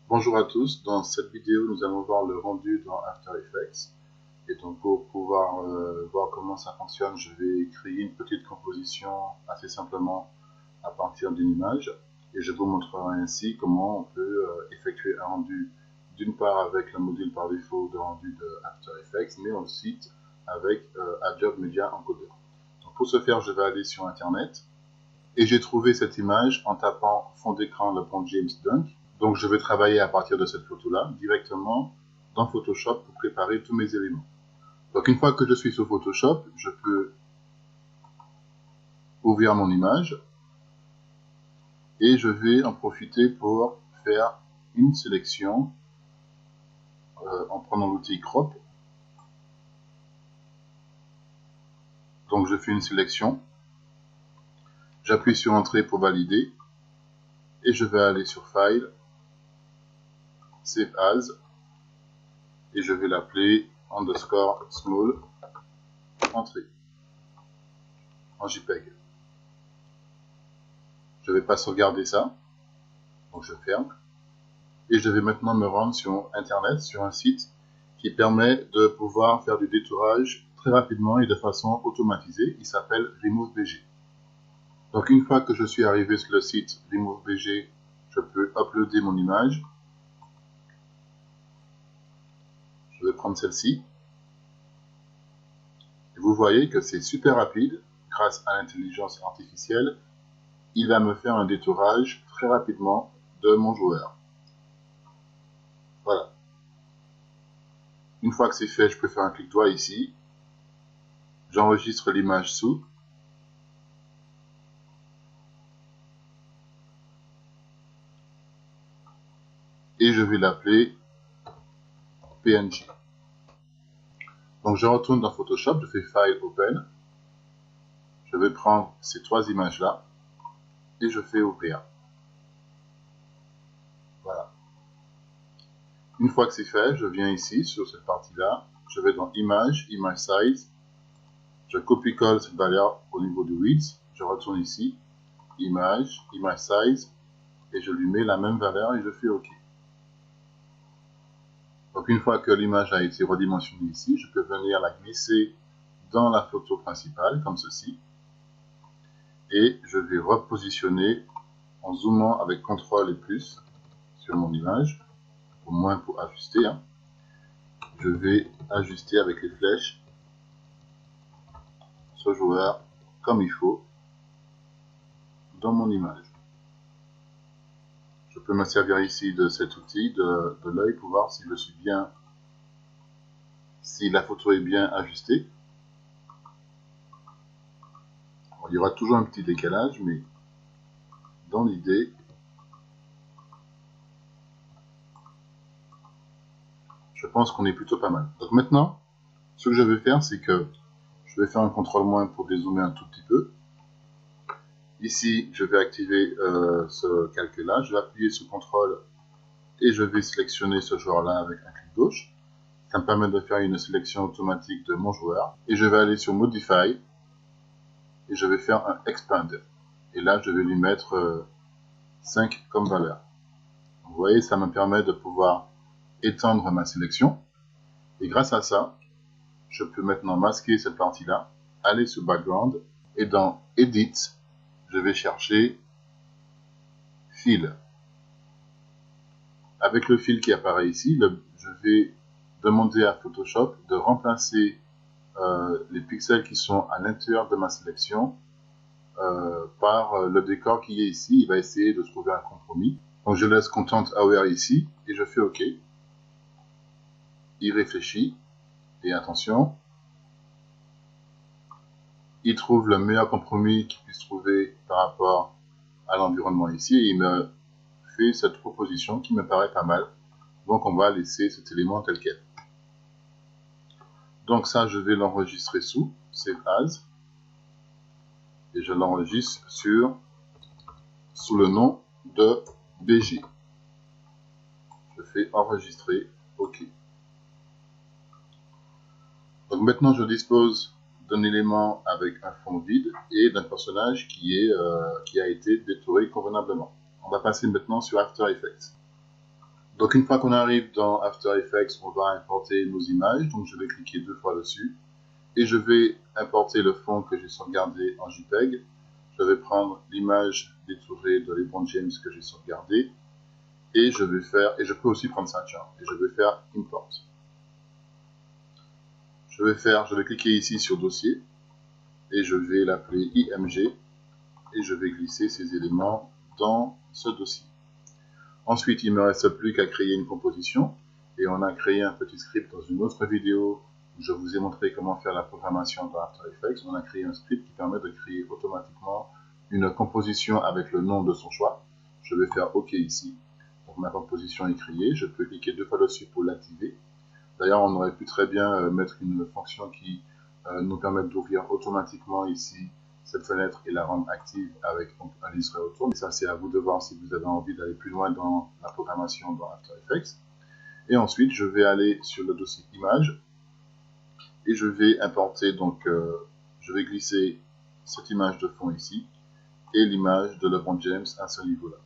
Bonjour à tous, dans cette vidéo nous allons voir le rendu dans After Effects. Et donc pour pouvoir voir comment ça fonctionne, je vais créer une petite composition assez simplement à partir d'une image. Et je vous montrerai ainsi comment on peut effectuer un rendu d'une part avec le module par défaut de rendu de After Effects, mais aussi avec Adobe Media Encoder. Donc pour ce faire, je vais aller sur Internet. Et j'ai trouvé cette image en tapant fond d'écran LeBron James Dunk. Donc je vais travailler à partir de cette photo-là directement dans Photoshop pour préparer tous mes éléments. Donc une fois que je suis sur Photoshop, je peux ouvrir mon image et je vais en profiter pour faire une sélection en prenant l'outil Crop. Donc je fais une sélection, j'appuie sur Entrée pour valider et je vais aller sur File, Save As et je vais l'appeler underscore small entrée en JPEG. Je ne vais pas sauvegarder ça, donc je ferme. Et je vais maintenant me rendre sur Internet, sur un site qui permet de pouvoir faire du détourage très rapidement et de façon automatisée. Il s'appelle RemoveBG. Donc une fois que je suis arrivé sur le site RemoveBG, je peux uploader mon image. Je vais prendre celle-ci. Et vous voyez que c'est super rapide. Grâce à l'intelligence artificielle, il va me faire un détourage très rapidement de mon joueur. Voilà. Une fois que c'est fait, je peux faire un clic droit ici. J'enregistre l'image sous. Et je vais l'appeler PNG. Donc je retourne dans Photoshop, je fais File, Open. Je vais prendre ces trois images-là et je fais Ouvrir. Voilà. Une fois que c'est fait, je viens ici sur cette partie-là. Je vais dans Image, Image Size. Je copie-colle cette valeur au niveau du width. Je retourne ici, Image, Image Size. Et je lui mets la même valeur et je fais OK. Donc une fois que l'image a été redimensionnée ici, je peux venir la glisser dans la photo principale, comme ceci. Et je vais repositionner en zoomant avec CTRL et plus sur mon image, au moins pour ajuster. Je vais ajuster avec les flèches ce joueur comme il faut dans mon image. Je peux me servir ici de cet outil de l'œil pour voir si je suis bien, si la photo est bien ajustée. Il y aura toujours un petit décalage, mais dans l'idée, je pense qu'on est plutôt pas mal. Donc maintenant, ce que je vais faire, c'est que je vais faire un CTRL- pour dézoomer un tout petit peu. Ici, je vais activer ce calcul-là. Je vais appuyer sur CTRL et je vais sélectionner ce joueur-là avec un clic gauche. Ça me permet de faire une sélection automatique de mon joueur. Et je vais aller sur Modify et je vais faire un Expand. Et là, je vais lui mettre 5 comme valeur. Vous voyez, ça me permet de pouvoir étendre ma sélection. Et grâce à ça, je peux maintenant masquer cette partie-là, aller sur Background et dans Edit, je vais chercher Fill. Avec le fil qui apparaît ici, je vais demander à Photoshop de remplacer les pixels qui sont à l'intérieur de ma sélection par le décor qui est ici. Il va essayer de trouver un compromis. Donc je laisse Content Aware ici et je fais OK. Il réfléchit et attention, il trouve le meilleur compromis qu'il puisse trouver par rapport à l'environnement ici et il me fait cette proposition qui me paraît pas mal. Donc on va laisser cet élément tel quel. Donc ça, je vais l'enregistrer sous Save As et je l'enregistre sous le nom de BG. Je fais enregistrer, OK. Donc maintenant, je dispose d'un élément avec un fond vide et d'un personnage qui a été détouré convenablement. On va passer maintenant sur After Effects. Donc une fois qu'on arrive dans After Effects, on va importer nos images. Donc je vais cliquer 2 fois dessus. Et je vais importer le fond que j'ai sauvegardé en JPEG. Je vais prendre l'image détourée de LeBron James que j'ai sauvegardé. Et je vais faire, et je peux aussi prendre ça, tiens, et je vais faire Import. Je vais cliquer ici sur Dossier. Et je vais l'appeler IMG. Et je vais glisser ces éléments dans ce dossier. Ensuite, il ne me reste plus qu'à créer une composition. Et on a créé un petit script dans une autre vidéo où je vous ai montré comment faire la programmation dans After Effects. On a créé un script qui permet de créer automatiquement une composition avec le nom de son choix. Je vais faire OK ici. Donc ma composition est créée. Je peux cliquer 2 fois dessus pour l'activer. D'ailleurs, on aurait pu très bien mettre une fonction qui nous permette d'ouvrir automatiquement ici cette fenêtre et la rendre active avec donc, un liseré autour. Mais ça, c'est à vous de voir si vous avez envie d'aller plus loin dans la programmation dans After Effects. Et ensuite, je vais aller sur le dossier image et je vais importer, donc je vais glisser cette image de fond ici et l'image de LeBron James à ce niveau-là.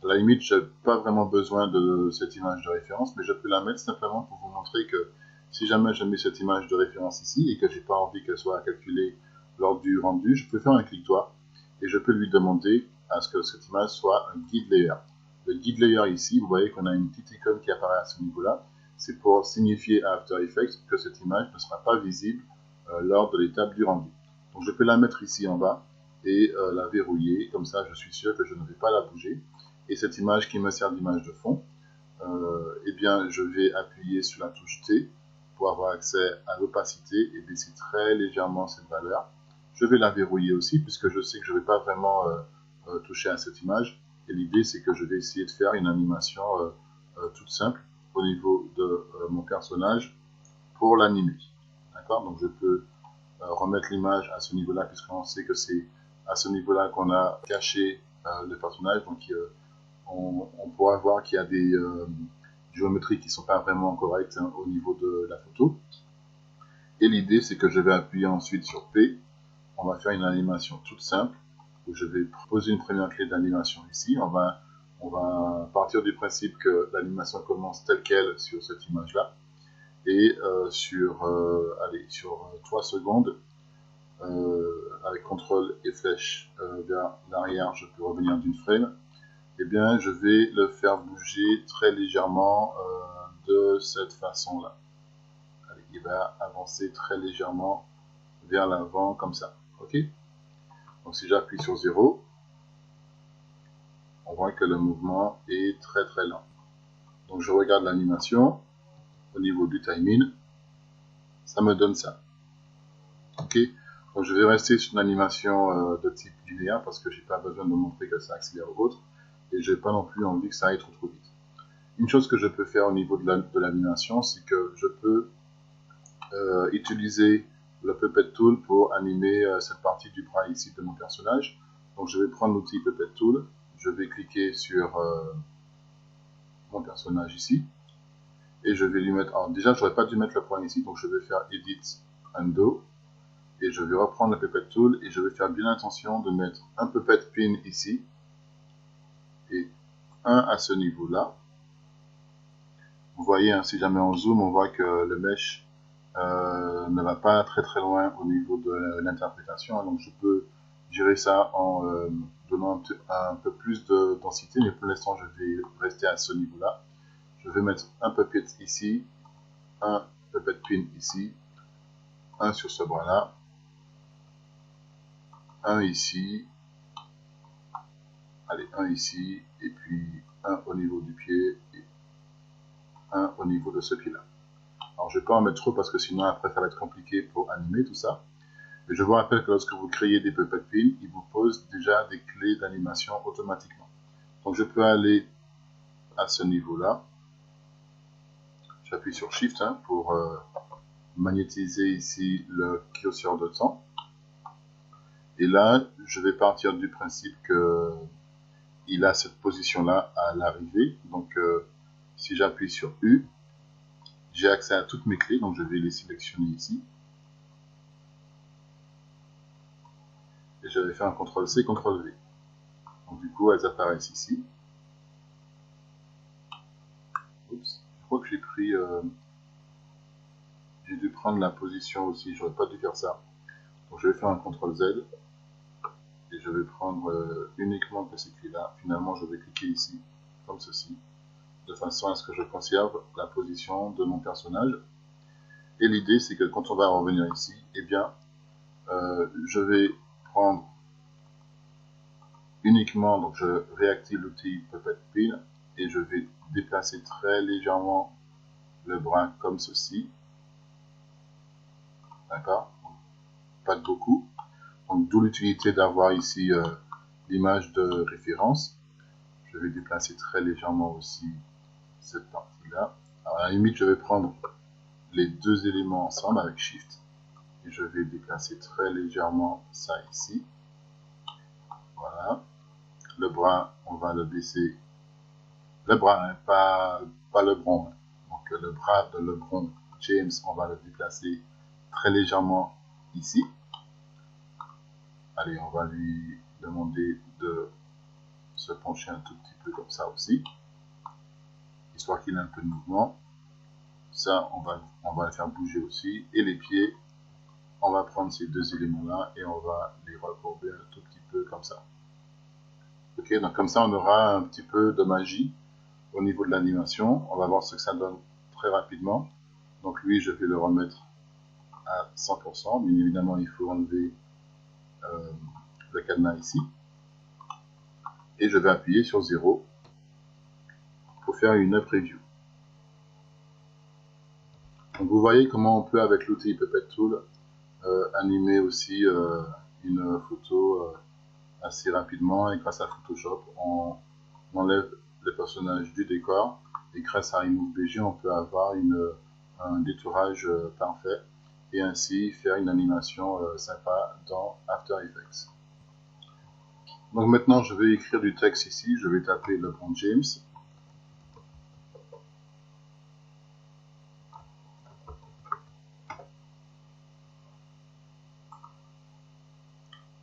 À la limite, je n'ai pas vraiment besoin de cette image de référence, mais je peux la mettre simplement pour vous montrer que si jamais je mets cette image de référence ici et que je n'ai pas envie qu'elle soit calculée lors du rendu, je peux faire un clic droit et je peux lui demander à ce que cette image soit un guide layer. Le guide layer ici, vous voyez qu'on a une petite icône qui apparaît à ce niveau-là. C'est pour signifier à After Effects que cette image ne sera pas visible lors de l'étape du rendu. Donc je peux la mettre ici en bas et la verrouiller, comme ça je suis sûr que je ne vais pas la bouger. Et cette image qui me sert d'image de fond, eh bien, je vais appuyer sur la touche T pour avoir accès à l'opacité et baisser très légèrement cette valeur. Je vais la verrouiller aussi puisque je sais que je ne vais pas vraiment toucher à cette image. Et l'idée, c'est que je vais essayer de faire une animation toute simple au niveau de mon personnage pour l'animer. D'accord? Donc, je peux remettre l'image à ce niveau-là puisqu'on sait que c'est à ce niveau-là qu'on a caché le personnage. Donc, on pourra voir qu'il y a des géométries qui ne sont pas vraiment correctes au niveau de la photo. Et l'idée, c'est que je vais appuyer ensuite sur P. On va faire une animation toute simple, où je vais poser une première clé d'animation ici. On va partir du principe que l'animation commence telle qu'elle sur cette image-là. Et sur 3 secondes, avec CTRL et flèche vers l'arrière, je peux revenir d'une frame. Eh bien, je vais le faire bouger très légèrement de cette façon-là. Il va avancer très légèrement vers l'avant, comme ça. Ok? Donc, si j'appuie sur 0, on voit que le mouvement est très très lent. Donc, je regarde l'animation au niveau du timing. Ça me donne ça. Ok? Donc, je vais rester sur une animation de type linéaire parce que je n'ai pas besoin de montrer que ça accélère ou autre. Et je n'ai pas non plus envie que ça aille trop vite. Une chose que je peux faire au niveau de l'animation, c'est que je peux utiliser le Puppet Tool pour animer cette partie du bras ici de mon personnage. Donc je vais prendre l'outil Puppet Tool, je vais cliquer sur mon personnage ici, et je vais lui mettre, alors déjà j'aurais pas dû mettre le point ici, donc je vais faire Edit, Undo, et je vais reprendre le Puppet Tool, et je vais faire bien attention de mettre un Puppet Pin ici, et un à ce niveau-là. Vous voyez, hein, si jamais on zoome, on voit que le mesh ne va pas très très loin au niveau de l'interprétation. Donc je peux gérer ça en donnant un peu plus de densité, mais pour l'instant je vais rester à ce niveau-là. Je vais mettre un puppet ici, un puppet pin ici, un sur ce bras-là, un ici, allez, un ici, et puis un au niveau du pied, et un au niveau de ce pied-là. Alors je ne vais pas en mettre trop parce que sinon après ça va être compliqué pour animer tout ça. Mais je vous rappelle que lorsque vous créez des Puppet Pins, ils vous posent déjà des clés d'animation automatiquement. Donc je peux aller à ce niveau-là. J'appuie sur Shift pour magnétiser ici le curseur de temps. Et là, je vais partir du principe qu'il a cette position-là à l'arrivée. Donc si j'appuie sur U, j'ai accès à toutes mes clés. Donc je vais les sélectionner ici. Et je vais faire un CTRL-C, CTRL-V. Donc du coup, elles apparaissent ici. Oups, je crois que j'ai pris... j'ai dû prendre la position aussi, j'aurais pas dû faire ça. Donc je vais faire un CTRL Z et je vais prendre uniquement que c'est là. Finalement, je vais cliquer ici, comme ceci, de façon à ce que je conserve la position de mon personnage. Et l'idée, c'est que quand on va revenir ici, eh bien, je vais prendre uniquement, donc je réactive l'outil Puppet Pin et je vais déplacer très légèrement le bras comme ceci. D'accord? Pas de beaucoup. Donc, d'où l'utilité d'avoir ici l'image de référence. Je vais déplacer très légèrement aussi cette partie-là. Alors, à la limite, je vais prendre les deux éléments ensemble avec Shift. Et je vais déplacer très légèrement ça ici. Voilà. Le bras, on va le baisser. Le bras, hein, pas le bron. Hein. Donc, le bras de LeBron James, on va le déplacer très légèrement ici. Allez, on va lui demander de se pencher un tout petit peu comme ça aussi, histoire qu'il ait un peu de mouvement. Ça, on va le faire bouger aussi. Et les pieds, on va prendre ces deux éléments-là et on va les recourber un tout petit peu comme ça. Ok, donc comme ça, on aura un petit peu de magie au niveau de l'animation. On va voir ce que ça donne très rapidement. Donc lui, je vais le remettre à 100%. Bien évidemment, il faut enlever le cadenas ici. Et je vais appuyer sur 0 pour faire une preview. Donc vous voyez comment on peut, avec l'outil Puppet Tool, animer aussi une photo assez rapidement. Et grâce à Photoshop, on enlève les personnages du décor. Et grâce à Remove BG, on peut avoir un détourage parfait. Et ainsi faire une animation sympa dans After Effects. Donc maintenant, je vais écrire du texte ici. Je vais taper LeBron James.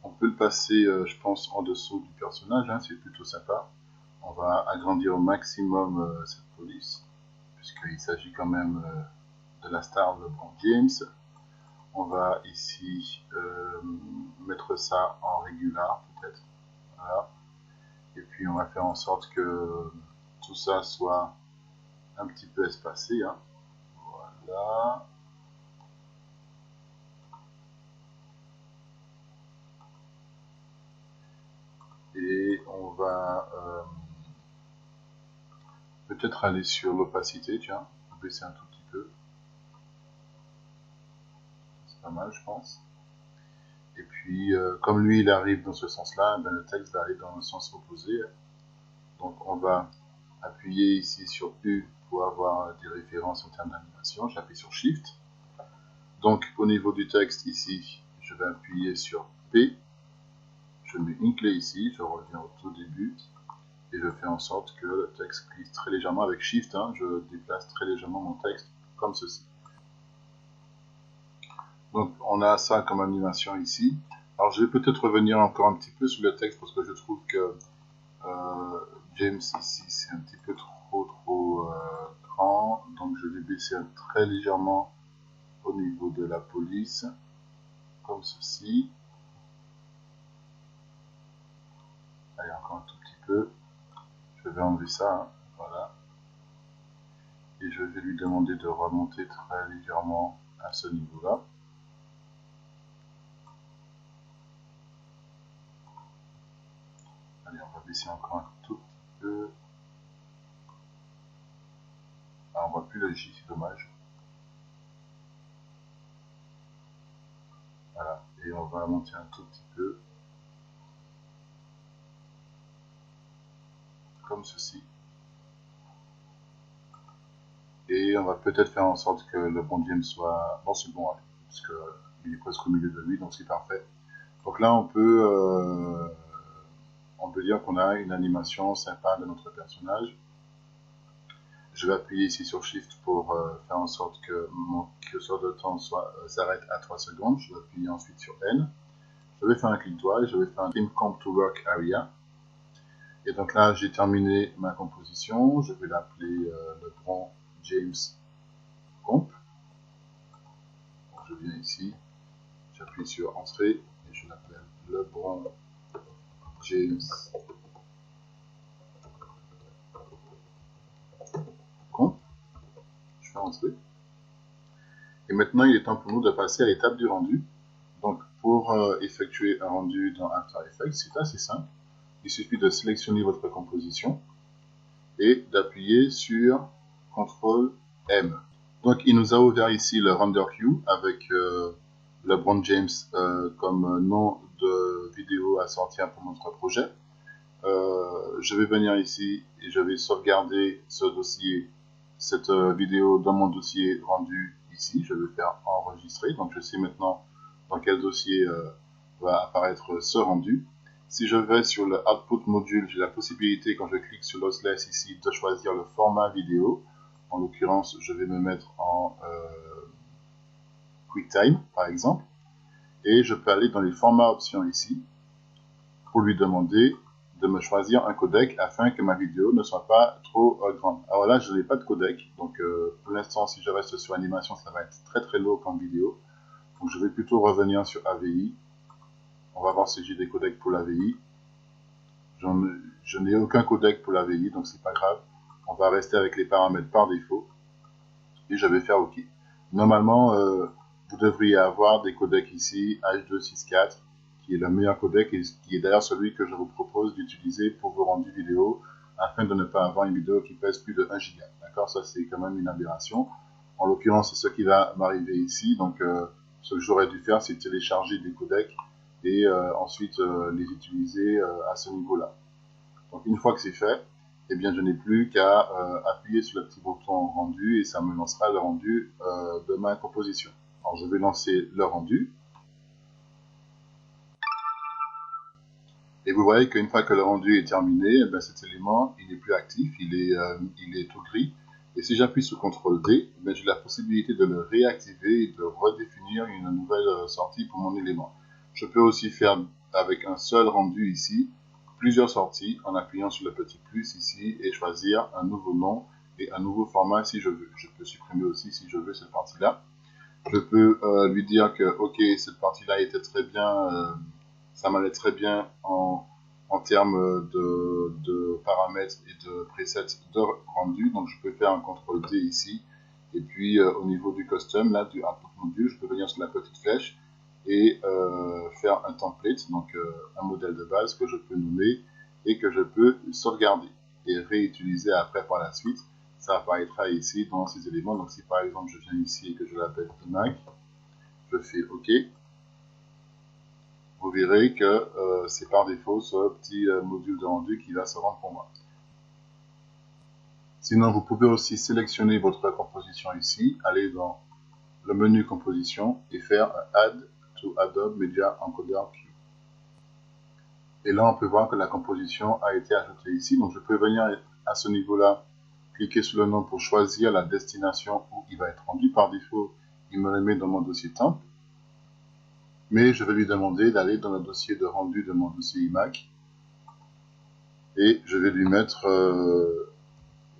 On peut le passer, je pense, en dessous du personnage. Hein, c'est plutôt sympa. On va agrandir au maximum cette police, puisqu'il s'agit quand même de la star LeBron James. On va ici mettre ça en régular, peut-être. Voilà. Et puis on va faire en sorte que tout ça soit un petit peu espacé. Hein. Voilà. Et on va peut-être aller sur l'opacité, tiens, baisser un tout petit peu. C'est pas mal, je pense. Et puis, comme lui, il arrive dans ce sens-là, ben, le texte va aller dans le sens opposé. Donc, on va appuyer ici sur U pour avoir des références en termes d'animation. J'appuie sur Shift. Donc, au niveau du texte, ici, je vais appuyer sur P. Je mets une clé ici, je reviens au tout début. Et je fais en sorte que le texte glisse très légèrement avec Shift. Hein, je déplace très légèrement mon texte comme ceci. Donc, on a ça comme animation ici. Alors, je vais peut-être revenir encore un petit peu sur le texte parce que je trouve que James ici, c'est un petit peu trop grand. Donc, je vais baisser très légèrement au niveau de la police, comme ceci. Allez, encore un tout petit peu. Je vais enlever ça, hein, voilà. Et je vais lui demander de remonter très légèrement à ce niveau-là. Allez, on va baisser encore un tout petit peu. Ah, on voit plus le J, c'est dommage. Voilà, et on va monter un tout petit peu. Comme ceci. Et on va peut-être faire en sorte que le bon James soit... Bon, c'est bon, allez, parce qu'il est presque au milieu de lui, donc c'est parfait. Donc là, on peut dire qu'on a une animation sympa de notre personnage. Je vais appuyer ici sur Shift pour faire en sorte que mon curseur de temps s'arrête à 3 secondes. Je vais appuyer ensuite sur N. Je vais faire un clic droit et je vais faire un Trim Comp to Work Area. Et donc là, j'ai terminé ma composition. Je vais l'appeler LeBron James Comp. Donc, je viens ici, j'appuie sur Entrée et je l'appelle LeBron James Comp. Je fais Entrée. Et maintenant, il est temps pour nous de passer à l'étape du rendu. Donc, pour effectuer un rendu dans After Effects, c'est assez simple. Il suffit de sélectionner votre composition et d'appuyer sur CTRL M. Donc, il nous a ouvert ici le Render Queue avec LeBron James comme nom de vidéo à sortir pour notre projet. Je vais venir ici et je vais sauvegarder ce dossier, cette vidéo dans mon dossier rendu ici. Je vais faire enregistrer. Donc, je sais maintenant dans quel dossier va apparaître ce rendu. Si je vais sur le Output Module, j'ai la possibilité, quand je clique sur Lossless ici, de choisir le format vidéo. En l'occurrence, je vais me mettre en QuickTime, par exemple. Et je peux aller dans les formats options ici pour lui demander de me choisir un codec afin que ma vidéo ne soit pas trop grande. Alors là, je n'ai pas de codec, donc pour l'instant, si je reste sur animation, ça va être très très lourd comme vidéo. Donc je vais plutôt revenir sur AVI. On va voir si j'ai des codecs pour l'AVI. Je n'ai aucun codec pour l'AVI, donc c'est pas grave. On va rester avec les paramètres par défaut. Et je vais faire OK. Normalement, vous devriez avoir des codecs ici, H264, qui est le meilleur codec et qui est d'ailleurs celui que je vous propose d'utiliser pour vos rendus vidéo afin de ne pas avoir une vidéo qui pèse plus de 1 giga. D'accord, ça c'est quand même une aberration. En l'occurrence, c'est ce qui va m'arriver ici. Donc, ce que j'aurais dû faire, c'est télécharger des codecs et ensuite les utiliser à ce niveau-là. Donc, une fois que c'est fait, eh bien, je n'ai plus qu'à appuyer sur le petit bouton rendu et ça me lancera le rendu de ma composition. Alors, je vais lancer le rendu. Et vous voyez qu'une fois que le rendu est terminé, eh bien, cet élément, il n'est plus actif, il est tout gris. Et si j'appuie sur CTRL D, eh j'ai la possibilité de le réactiver et de redéfinir une nouvelle sortie pour mon élément. Je peux aussi faire avec un seul rendu ici, plusieurs sorties en appuyant sur le petit plus ici et choisir un nouveau nom et un nouveau format si je veux. Je peux supprimer aussi si je veux cette partie-là. Je peux lui dire que ok, cette partie-là était très bien, ça m'allait très bien en termes de paramètres et de presets de rendu. Donc je peux faire un CTRL D ici. Et puis au niveau du custom, là, du output module, je peux venir sur la petite flèche et faire un template, donc un modèle de base que je peux nommer et que je peux sauvegarder et réutiliser après par la suite. Ça apparaîtra ici dans ces éléments. Donc si par exemple je viens ici et que je l'appelle iMac, je fais OK, vous verrez que c'est par défaut ce petit module de rendu qui va se rendre pour moi. Sinon, vous pouvez aussi sélectionner votre composition ici, aller dans le menu composition et faire Add to Adobe Media Encoder Queue. Et là, on peut voir que la composition a été ajoutée ici. Donc, je peux venir à ce niveau-là, cliquer sur le nom pour choisir la destination où il va être rendu. Par défaut, il me le met dans mon dossier temp. Mais je vais lui demander d'aller dans le dossier de rendu de mon dossier iMac. Et je vais lui mettre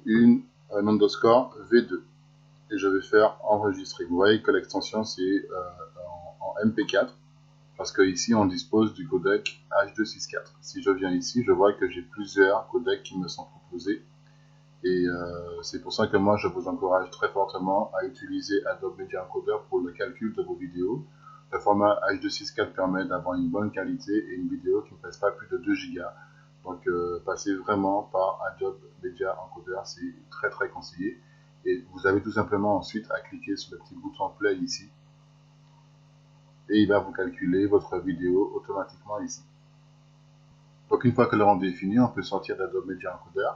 un underscore V2. Et je vais faire enregistrer. Vous voyez que l'extension, c'est en MP4. Parce qu'ici, on dispose du codec H264. Si je viens ici, je vois que j'ai plusieurs codecs qui me sont proposés. Et c'est pour ça que moi, je vous encourage très fortement à utiliser Adobe Media Encoder pour le calcul de vos vidéos. Le format H264 permet d'avoir une bonne qualité et une vidéo qui ne pèse pas plus de 2 Go. Donc, passez vraiment par Adobe Media Encoder, c'est très très conseillé. Et vous avez tout simplement ensuite à cliquer sur le petit bouton Play ici. Et il va vous calculer votre vidéo automatiquement ici. Donc une fois que le rendu est fini, on peut sortir d'Adobe Media Encoder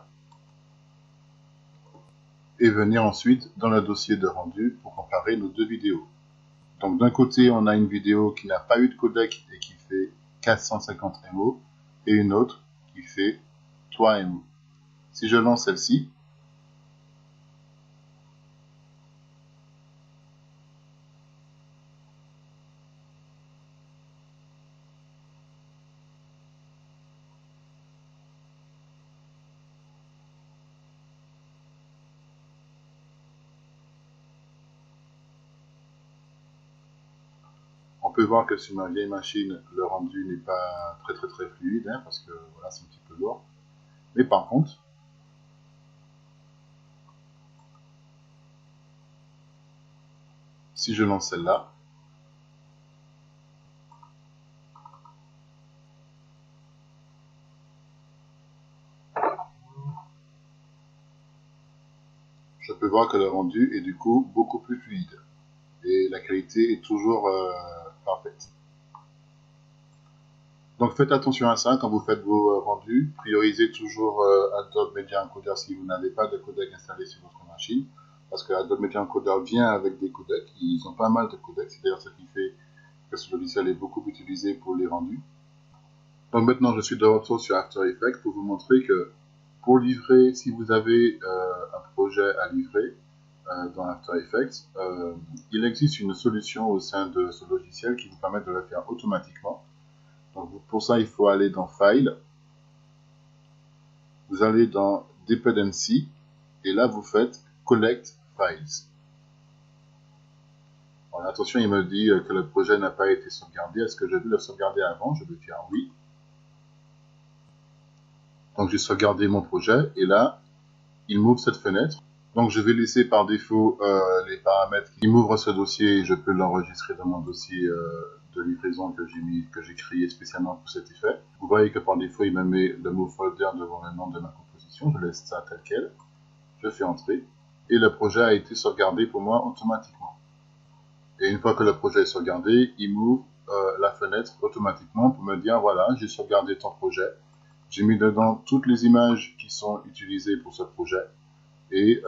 et venir ensuite dans le dossier de rendu pour comparer nos deux vidéos. Donc d'un côté, on a une vidéo qui n'a pas eu de codec et qui fait 450 MO et une autre qui fait 3 MO. Si je lance celle-ci, On peut voir que sur ma vieille machine, le rendu n'est pas très fluide, hein, parce que voilà, c'est un petit peu lourd. Mais par contre, si je lance celle-là, je peux voir que le rendu est du coup beaucoup plus fluide. Et la qualité est toujours parfaite. Donc faites attention à ça quand vous faites vos rendus. Priorisez toujours Adobe Media Encoder si vous n'avez pas de codec installé sur votre machine. Parce que Adobe Media Encoder vient avec des codecs. Ils ont pas mal de codecs. C'est d'ailleurs ce qui fait que ce logiciel est beaucoup utilisé pour les rendus. Donc maintenant, je suis de retour sur After Effects pour vous montrer que pour livrer, si vous avez un projet à livrer dans After Effects, il existe une solution au sein de ce logiciel qui vous permet de le faire automatiquement. Donc pour ça, il faut aller dans File, vous allez dans Dependency, et là vous faites Collect Files. Alors, attention, il me dit que le projet n'a pas été sauvegardé. Est-ce que j'ai dû le sauvegarder avant? Je vais dire oui. Donc j'ai sauvegardé mon projet, et là, il m'ouvre cette fenêtre. Donc je vais laisser par défaut les paramètres qui m'ouvrent ce dossier, et je peux l'enregistrer dans mon dossier de livraison que j'ai créé spécialement pour cet effet. Vous voyez que par défaut, il me met le mot folder devant le nom de ma composition. Je laisse ça tel quel. Je fais entrer. Et le projet a été sauvegardé pour moi automatiquement. Et une fois que le projet est sauvegardé, il m'ouvre la fenêtre automatiquement pour me dire, voilà, j'ai sauvegardé ton projet. J'ai mis dedans toutes les images qui sont utilisées pour ce projet. Et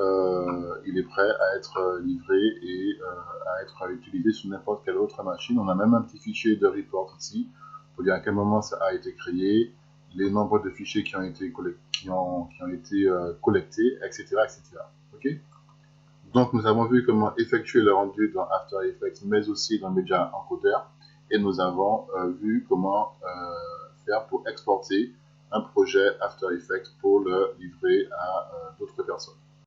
il est prêt à être livré et à être utilisé sur n'importe quelle autre machine. On a même un petit fichier de report ici pour dire à quel moment ça a été créé, les nombres de fichiers qui ont été collectés, etc., etc. Okay. Donc nous avons vu comment effectuer le rendu dans After Effects, mais aussi dans Media Encoder, et nous avons vu comment faire pour exporter un projet After Effects pour le livrer à d'autres personnes.